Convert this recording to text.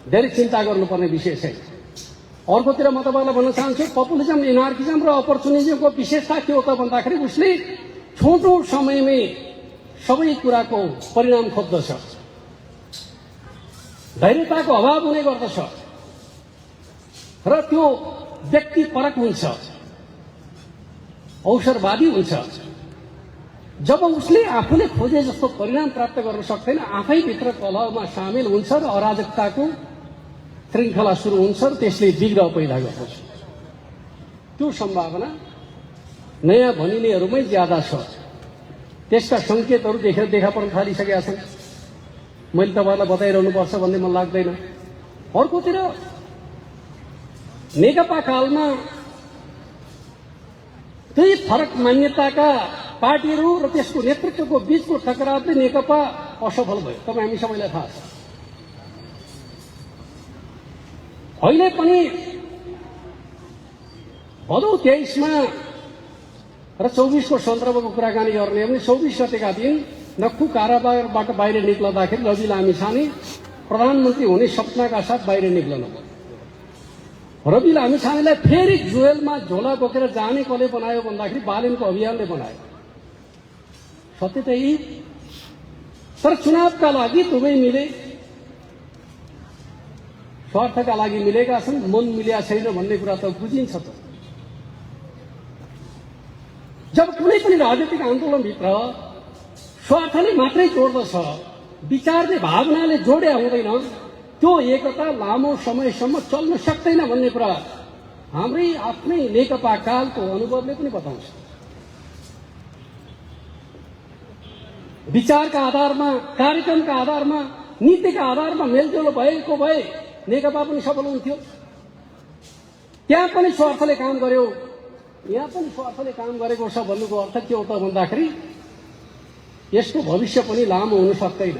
धेरै चिन्ता गर्नुपर्ने विषय छैन। अर्कोतिर म तपाईँलाई भन्न चाहन्छु, पपुलिजम, एनार्किजम र अपर्चुनिजमको विशेषता के हो त भन्दाखेरि उसले छोटो समयमै सबै कुराको परिणाम खोज्दछ, धैर्यताको अभाव हुने गर्दछ र त्यो व्यक्तिपरक हुन्छ, अवसरवादी हुन्छ। जब उसले आफूले खोजे जस्तो परिणाम प्राप्त गर्न सक्दैन, आफैभित्र कलहमा सामेल हुन्छ र अराजकताको श्रृङ्खला सुरु हुन्छ र त्यसले विग्रह पैदा गर्दछ। त्यो सम्भावना नयाँ भनिनेहरूमै ज्यादा छ। त्यसका सङ्केतहरू देखा पर्न थालिसकेका छन्। मैले तपाईँलाई बताइरहनुपर्छ भन्ने मन लाग्दैन। अर्कोतिर नेकपा कालमा दुई फरक मान्यताका पार्टीहरू र त्यसको नेतृत्वको बीचको टकरावले नेकपा असफल भयो। तपाईँ हामी सबैलाई थाहा छ। अहिले पनि भदौ 23मा र 24को सन्दर्भको कुराकानी गर्ने भने 24 गतेका दिन नक्खु कारागारबाट बाहिर निक्लदाखेरि रवि लामिछाने प्रधानमन्त्री हुने सपनाका साथ बाहिर निक्लन भयो। रवि लामिछानेलाई फेरि जेलमा झोला बोकेर जाने कसले बनायो भन्दाखेरि बालेनको अभियानले बनायो। सत्य त यही। तर चुनावका लागि दुवै मिले, स्वार्थका लागि मिलेका छन्, मन मिलेका छैन भन्ने कुरा त बुझिन्छ त। जब कुनै पनि राजनीतिक आन्दोलनभित्र स्वार्थले मात्रै जोड्दछ, विचारले भावनाले जोडे हुँदैन, त्यो एकता लामो समयसम्म चल्न सक्दैन भन्ने कुरा हाम्रै आफ्नै नेकपा कालको अनुभवले पनि बताउँछ। विचारका आधारमा, कार्यक्रमका आधारमा, नीतिका आधारमा मेलजोल भएको भए नेकपा पनि सफल हुन्थ्यो। त्यहाँ पनि स्वार्थले काम गर्यो, यहाँ पनि स्वार्थले काम गरेको छ भन्नुको अर्थ के हो त भन्दाखेरि यसको भविष्य पनि लामो हुन सक्दैन।